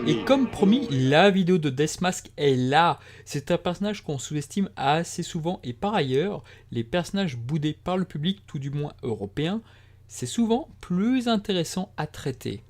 Et comme promis, la vidéo de Deathmask est là. C'est un personnage qu'on sous-estime assez souvent et par ailleurs, les personnages boudés par le public, tout du moins européen, c'est souvent plus intéressant à traiter.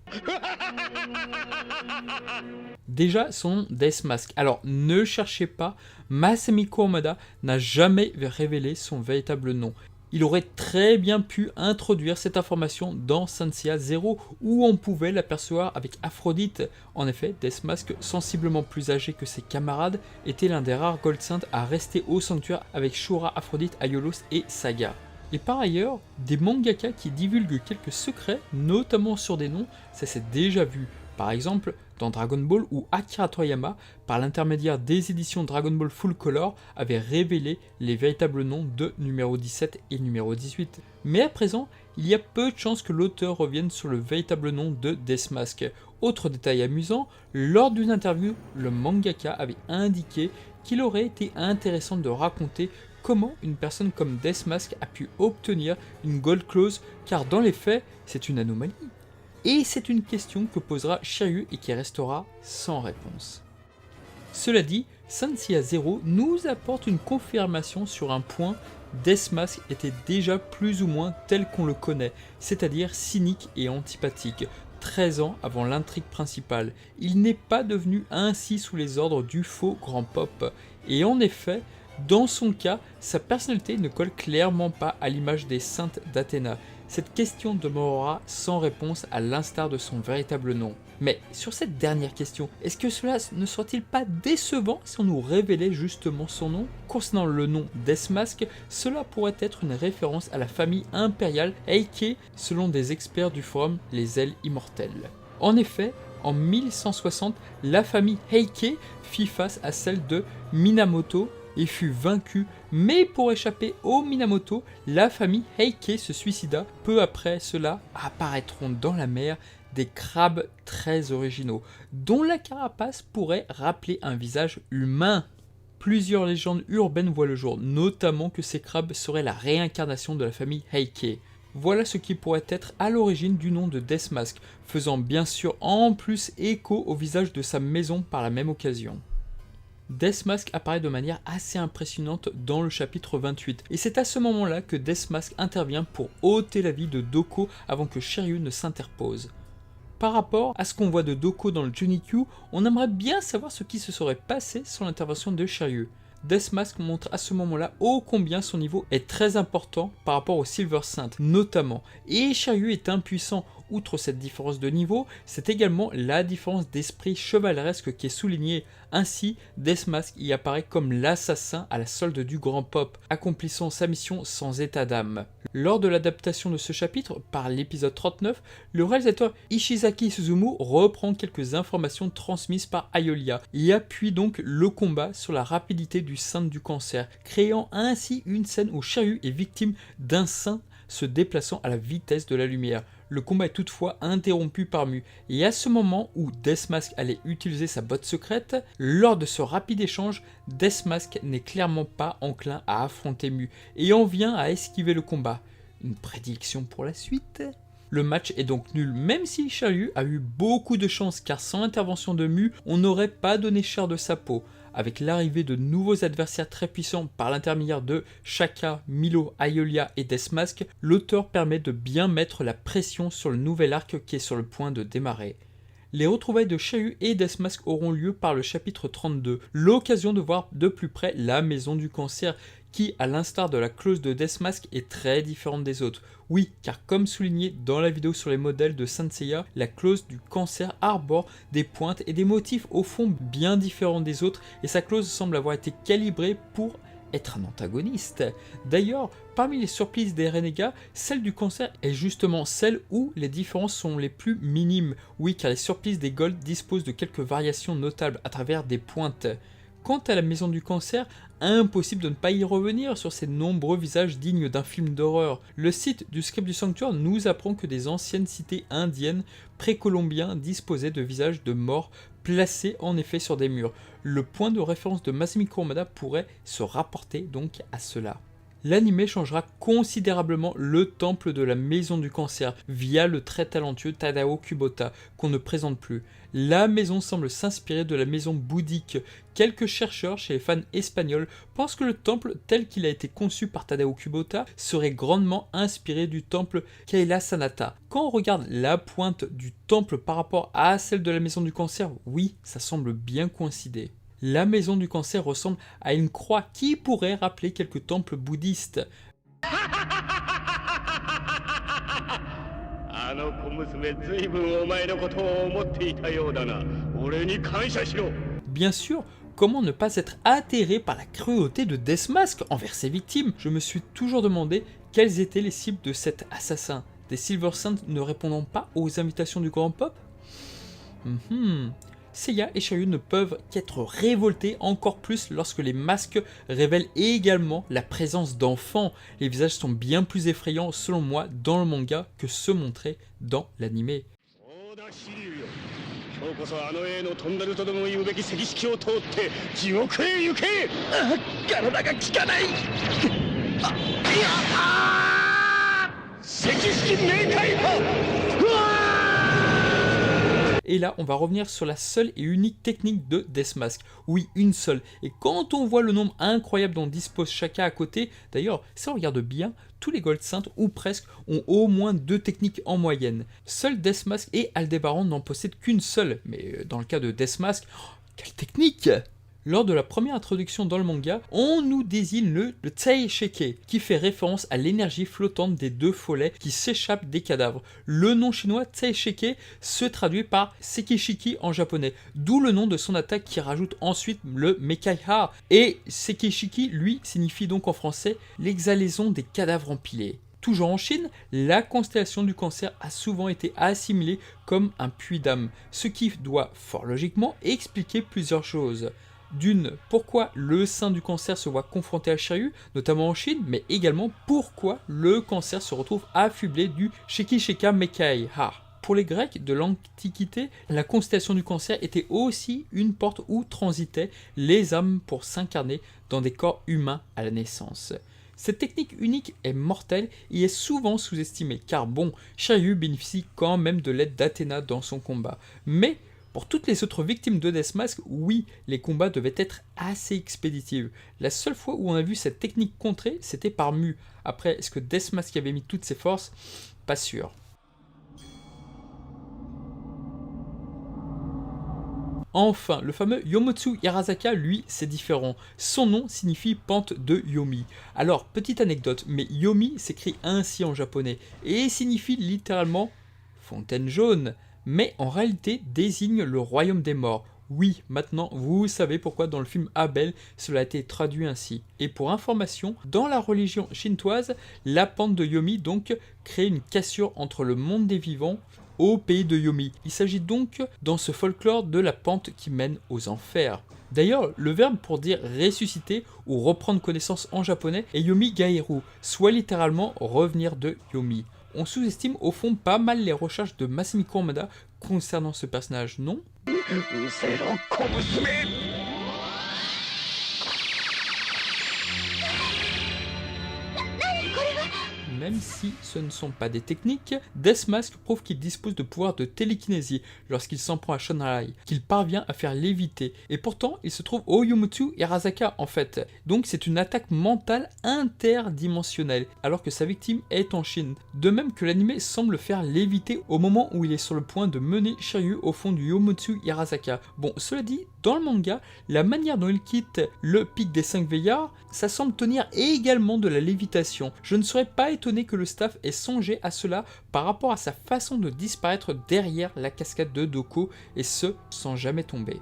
Déjà, son nom Deathmask. Alors, ne cherchez pas, Masami Kurumada n'a jamais révélé son véritable nom. Il aurait très bien pu introduire cette information dans Saint Seiya 0 où on pouvait l'apercevoir avec Aphrodite. En effet, Deathmask, sensiblement plus âgé que ses camarades, était l'un des rares Gold Saints à rester au sanctuaire avec Shura, Aphrodite, Aiolos et Saga. Et par ailleurs, des mangaka qui divulguent quelques secrets, notamment sur des noms, ça s'est déjà vu. Par exemple, dans Dragon Ball où Akira Toriyama, par l'intermédiaire des éditions Dragon Ball Full Color, avait révélé les véritables noms de numéro 17 et numéro 18. Mais à présent, il y a peu de chances que l'auteur revienne sur le véritable nom de Deathmask. Autre détail amusant, lors d'une interview, le mangaka avait indiqué qu'il aurait été intéressant de raconter comment une personne comme Deathmask a pu obtenir une Gold Clause, car dans les faits, c'est une anomalie. Et c'est une question que posera Shiryu et qui restera sans réponse. Cela dit, Saint Seiya 0 nous apporte une confirmation sur un point: Deathmask était déjà plus ou moins tel qu'on le connaît, c'est-à-dire cynique et antipathique. 13 ans avant l'intrigue principale, il n'est pas devenu ainsi sous les ordres du faux grand pop. Et en effet, dans son cas, sa personnalité ne colle clairement pas à l'image des saintes d'Athéna. Cette question demeurera sans réponse à l'instar de son véritable nom. Mais sur cette dernière question, est-ce que cela ne serait-il pas décevant si on nous révélait justement son nom? Concernant le nom Deathmask, cela pourrait être une référence à la famille impériale Heike, selon des experts du forum Les Ailes Immortelles. En effet, en 1160, la famille Heike fit face à celle de Minamoto et fut vaincue, mais pour échapper au Minamoto, la famille Heike se suicida. Peu après cela, apparaîtront dans la mer des crabes très originaux, dont la carapace pourrait rappeler un visage humain. Plusieurs légendes urbaines voient le jour, notamment que ces crabes seraient la réincarnation de la famille Heike. Voilà ce qui pourrait être à l'origine du nom de Deathmask, faisant bien sûr en plus écho au visage de sa maison par la même occasion. Deathmask apparaît de manière assez impressionnante dans le chapitre 28, et c'est à ce moment-là que Deathmask intervient pour ôter la vie de Doko avant que Shiryu ne s'interpose. Par rapport à ce qu'on voit de Doko dans le Junikyu, on aimerait bien savoir ce qui se serait passé sans l'intervention de Shiryu. Deathmask montre à ce moment-là ô combien son niveau est très important par rapport au Silver Saint notamment, et Shiryu est impuissant. Outre cette différence de niveau, c'est également la différence d'esprit chevaleresque qui est soulignée. Ainsi, Deathmask y apparaît comme l'assassin à la solde du grand pop, accomplissant sa mission sans état d'âme. Lors de l'adaptation de ce chapitre, par l'épisode 39, le réalisateur Ishizaki Suzumu reprend quelques informations transmises par Aeolia et appuie donc le combat sur la rapidité du saint du cancer, créant ainsi une scène où Shiryu est victime d'un saint se déplaçant à la vitesse de la lumière. Le combat est toutefois interrompu par Mu, et à ce moment où Deathmask allait utiliser sa botte secrète, lors de ce rapide échange, Deathmask n'est clairement pas enclin à affronter Mu, et en vient à esquiver le combat. Une prédiction pour la suite? Le match est donc nul, même si Shiryu a eu beaucoup de chance, car sans l'intervention de Mu, on n'aurait pas donné cher de sa peau. Avec l'arrivée de nouveaux adversaires très puissants par l'intermédiaire de Shaka, Milo, Aeolia et Deathmask, l'auteur permet de bien mettre la pression sur le nouvel arc qui est sur le point de démarrer. Les retrouvailles de Shiryu et Deathmask auront lieu par le chapitre 32, l'occasion de voir de plus près la maison du cancer, qui, à l'instar de la clause de Deathmask, est très différente des autres. Oui, car comme souligné dans la vidéo sur les modèles de Saint Seiya, la clause du cancer arbore des pointes et des motifs au fond bien différents des autres, et sa clause semble avoir été calibrée pour être un antagoniste. D'ailleurs, parmi les surprises des renégats, celle du cancer est justement celle où les différences sont les plus minimes. Oui, car les surprises des Gold disposent de quelques variations notables à travers des pointes. Quant à la maison du cancer, impossible de ne pas y revenir sur ces nombreux visages dignes d'un film d'horreur. Le site du script du sanctuaire nous apprend que des anciennes cités indiennes précolombiens disposaient de visages de morts placés en effet sur des murs. Le point de référence de Masami Kurumada pourrait se rapporter donc à cela. L'anime changera considérablement le temple de la maison du cancer via le très talentueux Tadao Kubota qu'on ne présente plus. La maison semble s'inspirer de la maison bouddhique. Quelques chercheurs chez les fans espagnols pensent que le temple tel qu'il a été conçu par Tadao Kubota serait grandement inspiré du temple Kailasanata. Quand on regarde la pointe du temple par rapport à celle de la maison du cancer, oui, ça semble bien coïncider. La maison du cancer ressemble à une croix qui pourrait rappeler quelques temples bouddhistes. Bien sûr, comment ne pas être atterré par la cruauté de Deathmask envers ses victimes? Je me suis toujours demandé quelles étaient les cibles de cet assassin. Des Silver Saints ne répondant pas aux invitations du Grand Pop? Seiya et Shiryu ne peuvent qu'être révoltés encore plus lorsque les masques révèlent également la présence d'enfants. Les visages sont bien plus effrayants selon moi dans le manga que ceux montrés dans l'anime. Et là, on va revenir sur la seule et unique technique de Deathmask. Oui, une seule. Et quand on voit le nombre incroyable dont dispose chacun à côté, d'ailleurs, si on regarde bien, tous les Gold Saints, ou presque, ont au moins 2 techniques en moyenne. Seul Deathmask et Aldebaran n'en possèdent qu'une seule. Mais dans le cas de Deathmask, quelle technique! Lors de la première introduction dans le manga, on nous désigne le Taisheke, qui fait référence à l'énergie flottante des 2 follets qui s'échappent des cadavres. Le nom chinois Taisheke se traduit par Sekishiki en japonais, d'où le nom de son attaque qui rajoute ensuite le Mekaiha. Et Sekishiki, lui, signifie donc en français l'exhalaison des cadavres empilés. Toujours en Chine, la constellation du cancer a souvent été assimilée comme un puits d'âme, ce qui doit fort logiquement expliquer plusieurs choses. D'une, pourquoi le saint du cancer se voit confronté à Shiryu, notamment en Chine, mais également pourquoi le cancer se retrouve affublé du Shikishika Mekaiha. Pour les Grecs de l'Antiquité, la constellation du cancer était aussi une porte où transitaient les âmes pour s'incarner dans des corps humains à la naissance. Cette technique unique est mortelle et est souvent sous-estimée, car bon, Shiryu bénéficie quand même de l'aide d'Athéna dans son combat. Mais pour toutes les autres victimes de Deathmask, oui, les combats devaient être assez expéditifs. La seule fois où on a vu cette technique contrée, c'était par Mu. Après, est-ce que Deathmask y avait mis toutes ses forces? Pas sûr. Enfin, le fameux Yomotsu Yarazaka, lui, c'est différent. Son nom signifie pente de Yomi. Alors, petite anecdote, mais Yomi s'écrit ainsi en japonais et signifie littéralement fontaine jaune, mais en réalité désigne le royaume des morts. Oui, maintenant vous savez pourquoi dans le film Abel cela a été traduit ainsi. Et pour information, dans la religion shintoise, la pente de Yomi donc crée une cassure entre le monde des vivants au pays de Yomi. Il s'agit donc dans ce folklore de la pente qui mène aux enfers. D'ailleurs, le verbe pour dire ressusciter ou reprendre connaissance en japonais est Yomi Gaeru, soit littéralement revenir de Yomi. On sous-estime au fond pas mal les recherches de Masumiko Hamada concernant ce personnage, non? Même si ce ne sont pas des techniques, Deathmask prouve qu'il dispose de pouvoirs de télékinésie lorsqu'il s'en prend à Shonrai, qu'il parvient à faire léviter, et pourtant il se trouve au Yomotsu Yarazaka en fait. Donc c'est une attaque mentale interdimensionnelle, alors que sa victime est en Chine. De même que l'anime semble faire léviter au moment où il est sur le point de mener Shiryu au fond du Yomotsu Yarazaka. Bon, cela dit, dans le manga, la manière dont il quitte le pic des 5 veillards, ça semble tenir également de la lévitation. Je ne serais pas étonné que le staff ait songé à cela par rapport à sa façon de disparaître derrière la cascade de Doko, et ce, sans jamais tomber.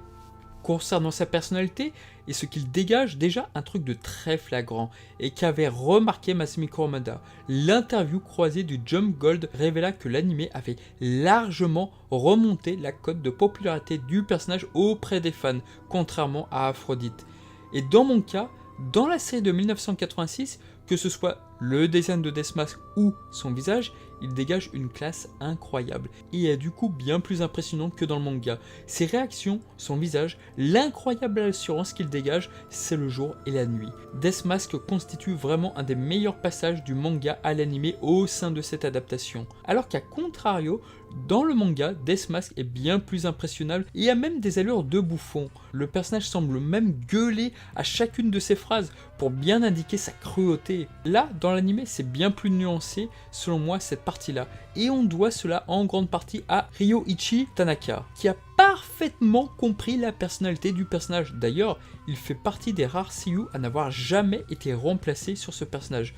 Concernant sa personnalité et ce qu'il dégage, déjà un truc de très flagrant et qu'avait remarqué Masumiko Hamada. L'interview croisée du Jump Gold révéla que l'anime avait largement remonté la cote de popularité du personnage auprès des fans, contrairement à Aphrodite. Et dans mon cas, dans la série de 1986, que ce soit le design de Deathmask ou son visage, il dégage une classe incroyable et est du coup bien plus impressionnant que dans le manga. Ses réactions, son visage, l'incroyable assurance qu'il dégage, c'est le jour et la nuit. Deathmask constitue vraiment un des meilleurs passages du manga à l'anime au sein de cette adaptation. Alors qu'à contrario, dans le manga, Deathmask est bien plus impressionnable et a même des allures de bouffon. Le personnage semble même gueuler à chacune de ses phrases pour bien indiquer sa cruauté. Là, dans l'anime, c'est bien plus nuancé, selon moi, cette partie-là. Et on doit cela en grande partie à Ryoichi Tanaka, qui a parfaitement compris la personnalité du personnage. D'ailleurs, il fait partie des rares seiyuu à n'avoir jamais été remplacé sur ce personnage.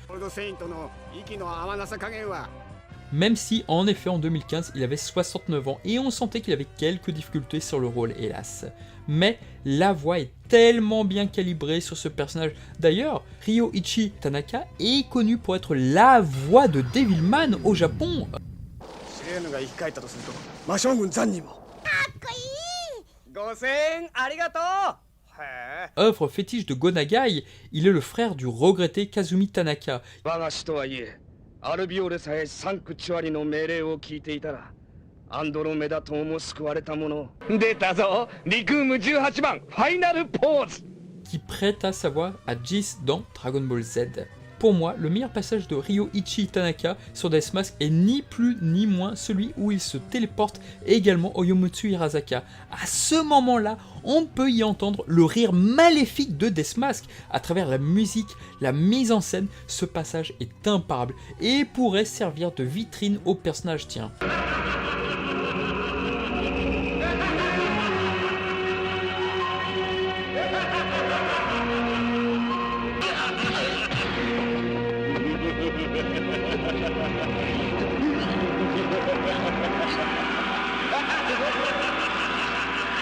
Même si, en effet, en 2015, il avait 69 ans et on sentait qu'il avait quelques difficultés sur le rôle, hélas. Mais la voix est tellement bien calibrée sur ce personnage. D'ailleurs, Ryoichi Tanaka est connu pour être la voix de Devilman au Japon. Œuvre fétiche de Go Nagai, il est le frère du regretté Kazumi Tanaka. アルビオレさえサンクチュアリの命令を聞いていたらアンドロメダ島も救われたもの。出たぞ、リクーム18番ファイナルポーズ qui prêta sa voix à Jis dans Dragon Ball Z. Pour moi, le meilleur passage de Ryoichi Tanaka sur Deathmask est ni plus ni moins celui où il se téléporte également au Yomotsu Hirasaka. À ce moment-là, on peut y entendre le rire maléfique de Deathmask. À travers la musique, la mise en scène, ce passage est imparable et pourrait servir de vitrine au personnage. Tiens.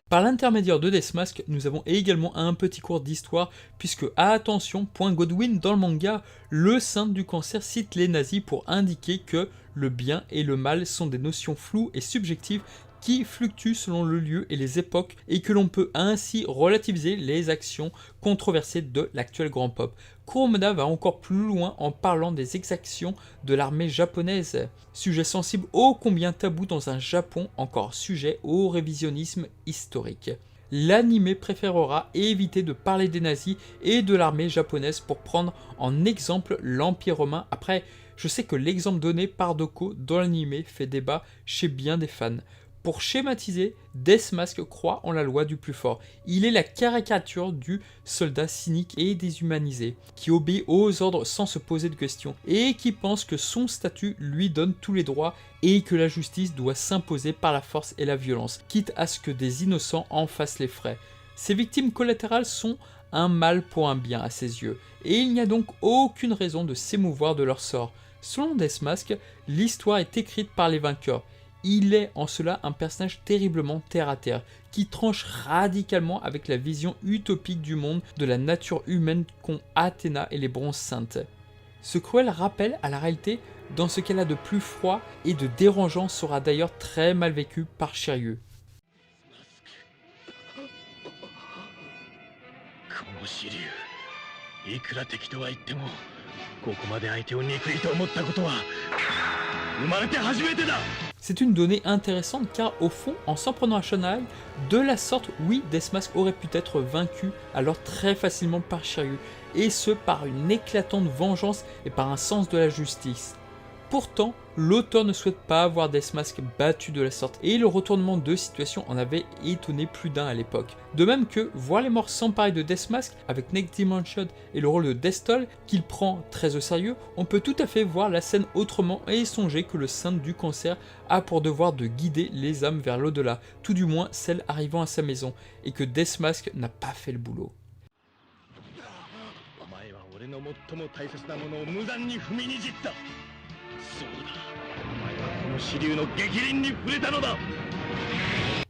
Par l'intermédiaire de Deathmask, nous avons également un petit cours d'histoire, puisque, attention, point Godwin, dans le manga, le saint du cancer cite les nazis pour indiquer que le bien et le mal sont des notions floues et subjectives qui fluctuent selon le lieu et les époques, et que l'on peut ainsi relativiser les actions controversées de l'actuel grand pop. Kuromoda va encore plus loin en parlant des exactions de l'armée japonaise, sujet sensible ô combien tabou dans un Japon encore sujet au révisionnisme historique. L'anime préférera éviter de parler des nazis et de l'armée japonaise pour prendre en exemple l'Empire romain. Après, je sais que l'exemple donné par Doko dans l'anime fait débat chez bien des fans. Pour schématiser, Deathmask croit en la loi du plus fort. Il est la caricature du soldat cynique et déshumanisé, qui obéit aux ordres sans se poser de questions, et qui pense que son statut lui donne tous les droits et que la justice doit s'imposer par la force et la violence, quitte à ce que des innocents en fassent les frais. Ces victimes collatérales sont un mal pour un bien à ses yeux, et il n'y a donc aucune raison de s'émouvoir de leur sort. Selon Deathmask, l'histoire est écrite par les vainqueurs. Il est en cela un personnage terriblement terre-à-terre, qui tranche radicalement avec la vision utopique du monde de la nature humaine qu'ont Athéna et les bronzes saintes. Ce cruel rappel à la réalité dans ce qu'elle a de plus froid et de dérangeant sera d'ailleurs très mal vécu par Shiryu. C'est une donnée intéressante car au fond, en s'en prenant à Shanae, de la sorte, oui, Deathmask aurait pu être vaincu alors très facilement par Shiryu, et ce par une éclatante vengeance et par un sens de la justice. Pourtant, l'auteur ne souhaite pas voir Deathmask battu de la sorte, et le retournement de situation en avait étonné plus d'un à l'époque. De même que voir les morts s'emparer de Deathmask avec Next Dimension et le rôle de Deathstall qu'il prend très au sérieux, on peut tout à fait voir la scène autrement et songer que le saint du cancer a pour devoir de guider les âmes vers l'au-delà, tout du moins celles arrivant à sa maison, et que Deathmask n'a pas fait le boulot.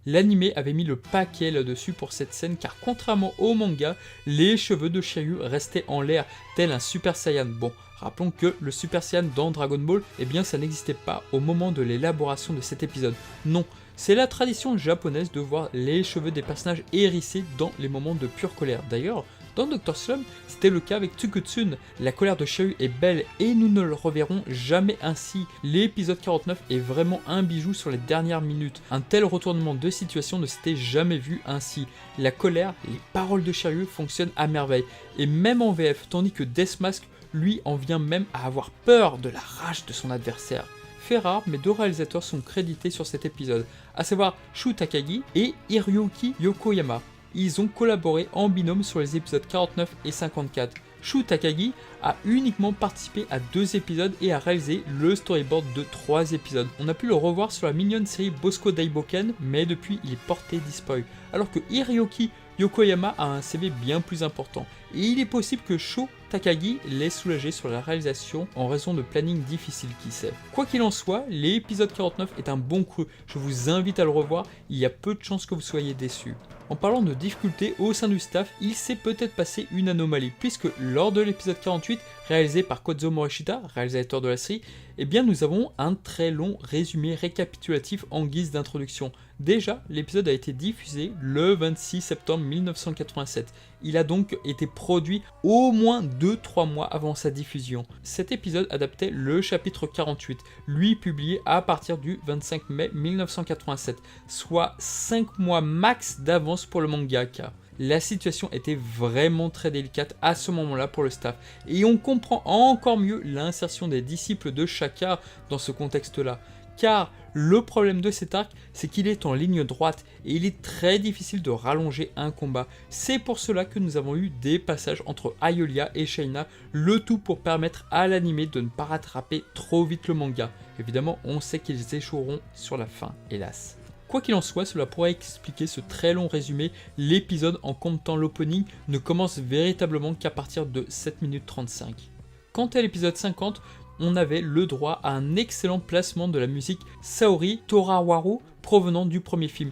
L'anime avait mis le paquet là-dessus pour cette scène car contrairement au manga, les cheveux de Shiryu restaient en l'air tel un Super Saiyan. Bon, rappelons que le Super Saiyan dans Dragon Ball, eh bien ça n'existait pas au moment de l'élaboration de cet épisode. Non, c'est la tradition japonaise de voir les cheveux des personnages hérissés dans les moments de pure colère. D'ailleurs, Dans Dr. Slump, c'était le cas avec Tsukutsun. La colère de Shiryu est belle et nous ne le reverrons jamais ainsi. L'épisode 49 est vraiment un bijou sur les dernières minutes. Un tel retournement de situation ne s'était jamais vu ainsi. La colère, les paroles de Shiryu fonctionnent à merveille. Et même en VF, tandis que Death Mask, lui, en vient même à avoir peur de la rage de son adversaire. Fait rare, mais 2 réalisateurs sont crédités sur cet épisode, à savoir Shu Takagi et Hiroyuki Yokoyama. Ils ont collaboré en binôme sur les épisodes 49 et 54. Shu Takagi a uniquement participé à 2 épisodes et a réalisé le storyboard de 3 épisodes. On a pu le revoir sur la mignonne série Bosco Daiboken, mais depuis il est porté disparu. Alors que Hiroyuki Yokoyama a un CV bien plus important. Et il est possible que Shu Takagi l'ait soulagé sur la réalisation en raison de planning difficile, qui sait. Quoi qu'il en soit, l'épisode 49 est un bon cru. Je vous invite à le revoir, il y a peu de chances que vous soyez déçus. En parlant de difficultés au sein du staff, il s'est peut-être passé une anomalie, puisque lors de l'épisode 48, réalisé par Kozo Morishita, réalisateur de la série, eh bien nous avons un très long résumé récapitulatif en guise d'introduction. Déjà, l'épisode a été diffusé le 26 septembre 1987. Il a donc été produit au moins 2-3 mois avant sa diffusion. Cet épisode adaptait le chapitre 48, lui publié à partir du 25 mai 1987, soit 5 mois max d'avance pour le mangaka. La situation était vraiment très délicate à ce moment-là pour le staff, et on comprend encore mieux l'insertion des disciples de Shaka dans ce contexte-là. Car le problème de cet arc, c'est qu'il est en ligne droite et il est très difficile de rallonger un combat. C'est pour cela que nous avons eu des passages entre Ayolia et Shaina, le tout pour permettre à l'anime de ne pas rattraper trop vite le manga. Évidemment, on sait qu'ils échoueront sur la fin, hélas. Quoi qu'il en soit, cela pourrait expliquer ce très long résumé. L'épisode, en comptant l'opening, ne commence véritablement qu'à partir de 7 minutes 35. Quant à l'épisode 50, on avait le droit à un excellent placement de la musique Saori Torawaru provenant du premier film.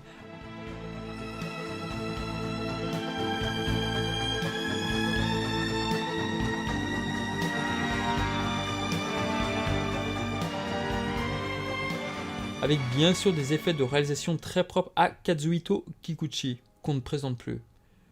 Avec bien sûr des effets de réalisation très propres à Kazuhito Kikuchi, qu'on ne présente plus.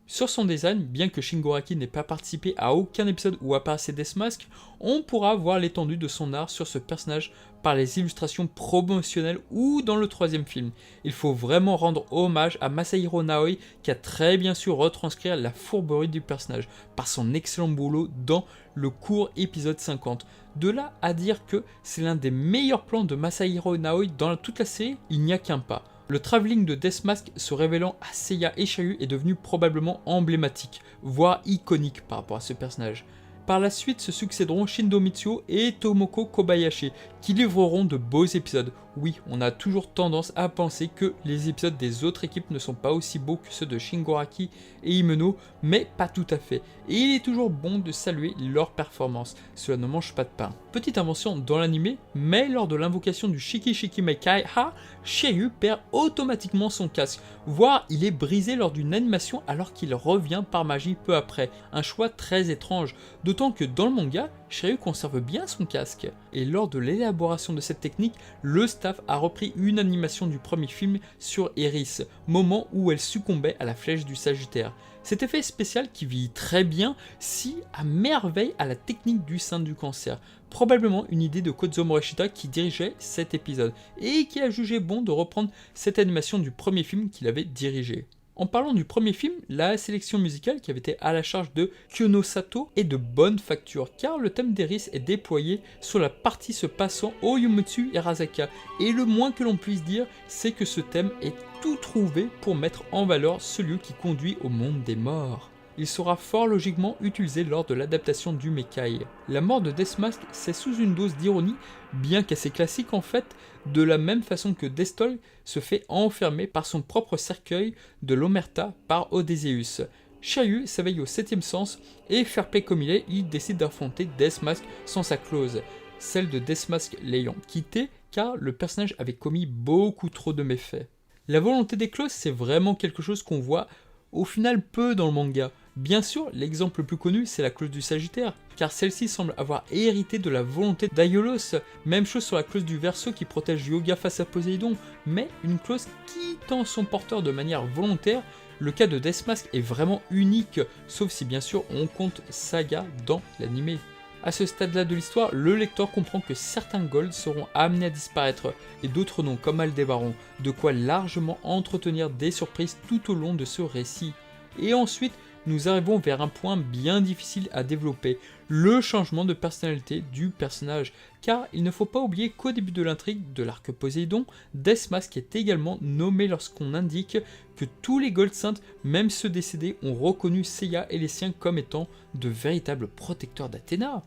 Sur son design, bien que Shingoraki n'ait pas participé à aucun épisode où apparaissait Death Mask, on pourra voir l'étendue de son art sur ce personnage par les illustrations promotionnelles ou dans le 3e film. Il faut vraiment rendre hommage à Masahiro Naoi qui a très bien su retranscrire la fourberie du personnage par son excellent boulot dans le court épisode 50. De là à dire que c'est l'un des meilleurs plans de Masahiro Naoi dans toute la série, il n'y a qu'un pas. Le travelling de Death Mask se révélant à Seiya et Shiryu est devenu probablement emblématique, voire iconique par rapport à ce personnage. Par la suite se succéderont Shindo Mitsuo et Tomoko Kobayashi, qui livreront de beaux épisodes. Oui, on a toujours tendance à penser que les épisodes des autres équipes ne sont pas aussi beaux que ceux de Shingoraki et Himeno, mais pas tout à fait. Et il est toujours bon de saluer leur performance, cela ne mange pas de pain. Petite invention dans l'anime, mais lors de l'invocation du Shiki Shiki Mekai Ha, Shiryu perd automatiquement son casque, voire il est brisé lors d'une animation alors qu'il revient par magie peu après. Un choix très étrange, d'autant que dans le manga, Shiryu conserve bien son casque. Et lors de l'élaboration de cette technique, le staff a repris une animation du premier film sur Eris, moment où elle succombait à la flèche du Sagittaire. Cet effet spécial qui vieillit très bien scie à merveille à la technique du sein du cancer. Probablement une idée de Kozo Morishita qui dirigeait cet épisode et qui a jugé bon de reprendre cette animation du premier film qu'il avait dirigé. En parlant du premier film, la sélection musicale qui avait été à la charge de Kyono Sato est de bonne facture car le thème d'Eris est déployé sur la partie se passant au Yumutsu Hirasaka et le moins que l'on puisse dire c'est que ce thème est tout trouvé pour mettre en valeur ce lieu qui conduit au monde des morts. Il sera fort logiquement utilisé lors de l'adaptation du Mekai. La mort de Death Mask, c'est sous une dose d'ironie, bien qu'assez classique en fait, de la même façon que Destol se fait enfermer par son propre cercueil de l'Omerta par Odysseus. Shiryu s'éveille au 7e sens et fair play comme il décide d'affronter Death Mask sans sa clause, celle de Death Mask l'ayant quitté car le personnage avait commis beaucoup trop de méfaits. La volonté des clauses, c'est vraiment quelque chose qu'on voit au final peu dans le manga. Bien sûr, l'exemple le plus connu, c'est la clause du Sagittaire, car celle-ci semble avoir hérité de la volonté d'Aiolos. Même chose sur la clause du Verseau qui protège Yoga face à Poséidon, mais une clause quittant son porteur de manière volontaire Le cas de Deathmask est vraiment unique, sauf si bien sûr on compte Saga dans l'anime. À ce stade-là de l'histoire, le lecteur comprend que certains Gold seront amenés à disparaître et d'autres non, comme Aldébaran, de quoi largement entretenir des surprises tout au long de ce récit. Et ensuite, nous arrivons vers un point bien difficile à développer, le changement de personnalité du personnage, car il ne faut pas oublier qu'au début de l'intrigue de l'arc Poséidon, Deathmask est également nommé lorsqu'on indique que tous les Gold Saints, même ceux décédés, ont reconnu Seiya et les siens comme étant de véritables protecteurs d'Athéna.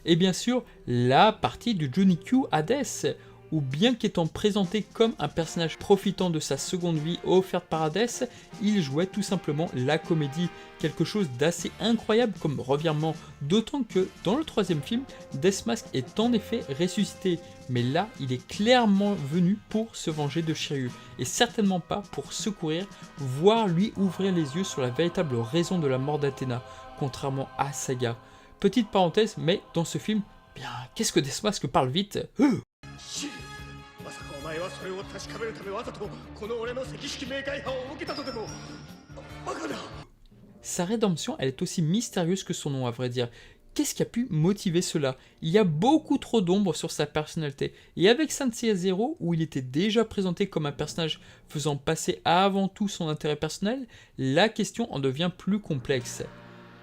Et bien sûr, la partie du Junikyu Hadès, où bien qu'étant présenté comme un personnage profitant de sa seconde vie offerte par Hadès, il jouait tout simplement la comédie, quelque chose d'assez incroyable comme revirement, d'autant que dans le troisième film, Deathmask est en effet ressuscité, mais là il est clairement venu pour se venger de Shiryu, et certainement pas pour secourir, voire lui ouvrir les yeux sur la véritable raison de la mort d'Athéna, contrairement à Saga. Petite parenthèse, mais dans ce film, bien, qu'est-ce que Deathmask parle vite Sa rédemption, elle est aussi mystérieuse que son nom à vrai dire. Qu'est-ce qui a pu motiver cela? Il y a beaucoup trop d'ombre sur sa personnalité, et avec Saint Seiya Zero, où il était déjà présenté comme un personnage faisant passer avant tout son intérêt personnel, la question en devient plus complexe.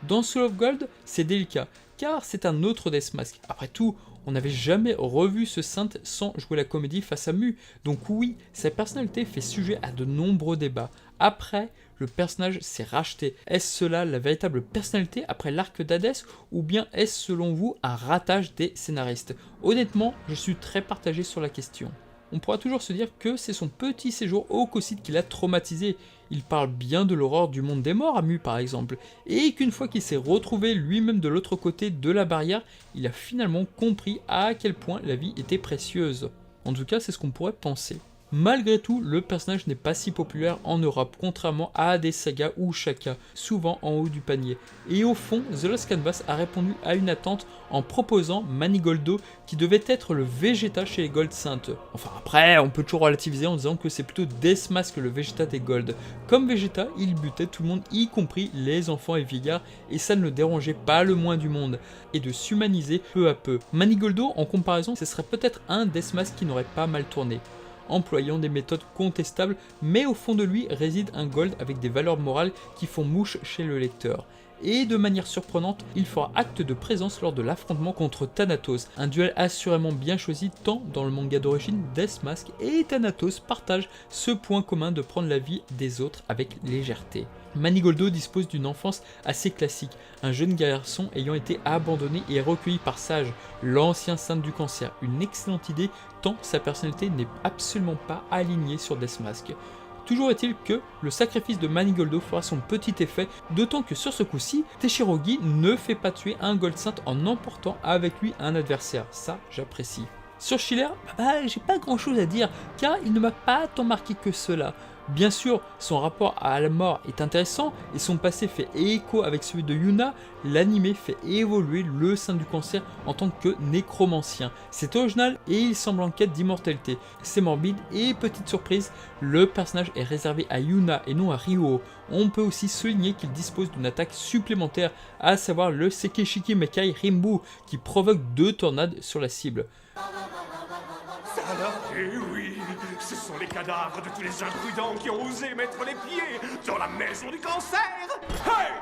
Dans Soul of Gold, c'est délicat, car c'est un autre Deathmask. Après tout, on n'avait jamais revu ce saint sans jouer la comédie face à Mu, donc oui, sa personnalité fait sujet à de nombreux débats. Après, le personnage s'est racheté. Est-ce cela la véritable personnalité après l'arc d'Hadès, ou bien est-ce selon vous un ratage des scénaristes? Honnêtement, je suis très partagé sur la question. On pourra toujours se dire que c'est son petit séjour au Cosside qui l'a traumatisé. Il parle bien de l'horreur du monde des morts à Mu par exemple, et qu'une fois qu'il s'est retrouvé lui-même de l'autre côté de la barrière, il a finalement compris à quel point la vie était précieuse. En tout cas, c'est ce qu'on pourrait penser. Malgré tout, le personnage n'est pas si populaire en Europe, contrairement à des sagas ou Shaka, souvent en haut du panier. Et au fond, The Lost Canvas a répondu à une attente en proposant Manigoldo, qui devait être le Vegeta chez les Gold Saints. Enfin après, on peut toujours relativiser en disant que c'est plutôt Deathmask le Vegeta des Gold. Comme Vegeta, il butait tout le monde, y compris les enfants et vieillards, et ça ne le dérangeait pas le moins du monde, et de s'humaniser peu à peu. Manigoldo, en comparaison, ce serait peut-être un Deathmask qui n'aurait pas mal tourné, employant des méthodes contestables, mais au fond de lui réside un Gold avec des valeurs morales qui font mouche chez le lecteur. Et de manière surprenante, il fera acte de présence lors de l'affrontement contre Thanatos, un duel assurément bien choisi tant dans le manga d'origine, Deathmask et Thanatos partagent ce point commun de prendre la vie des autres avec légèreté. Manigoldo dispose d'une enfance assez classique, un jeune garçon ayant été abandonné et recueilli par Sage, l'ancien saint du cancer, une excellente idée tant sa personnalité n'est absolument pas alignée sur Deathmask. Toujours est-il que le sacrifice de Manigoldo fera son petit effet, d'autant que sur ce coup-ci, Teshirogi ne fait pas tuer un Gold Saint en emportant avec lui un adversaire, ça j'apprécie. Sur Schiller, j'ai pas grand chose à dire, car il ne m'a pas tant marqué que cela. Bien sûr, son rapport à la mort est intéressant et son passé fait écho avec celui de Yuna, l'anime fait évoluer le saint du cancer en tant que nécromancien. C'est original et il semble en quête d'immortalité. C'est morbide et petite surprise, le personnage est réservé à Yuna et non à Ryuo. On peut aussi souligner qu'il dispose d'une attaque supplémentaire, à savoir le Sekishiki Mekai Rimbu, qui provoque 2 tornades sur la cible. Eh oui, ce sont les cadavres de tous les imprudents qui ont osé mettre les pieds dans la maison du cancer. Hey!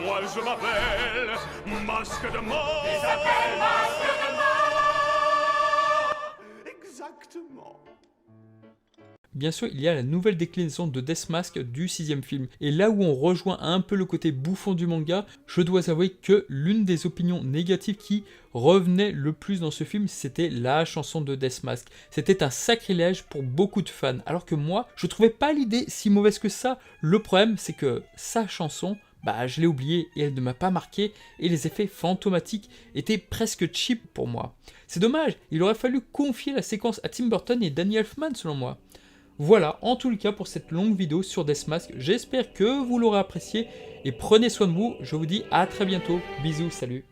Moi je m'appelle Masque de mort. Il s'appelle Masque de mort. Exactement. Bien sûr, il y a la nouvelle déclinaison de Deathmask du 6e film. Et là où on rejoint un peu le côté bouffon du manga, je dois avouer que l'une des opinions négatives qui revenait le plus dans ce film, c'était la chanson de Deathmask. C'était un sacrilège pour beaucoup de fans, alors que moi, je trouvais pas l'idée si mauvaise que ça. Le problème, c'est que sa chanson, je l'ai oubliée et elle ne m'a pas marqué, et les effets fantomatiques étaient presque cheap pour moi. C'est dommage, il aurait fallu confier la séquence à Tim Burton et Danny Elfman selon moi. Voilà, en tout cas pour cette longue vidéo sur Deathmask, j'espère que vous l'aurez apprécié et prenez soin de vous, je vous dis à très bientôt, bisous, salut.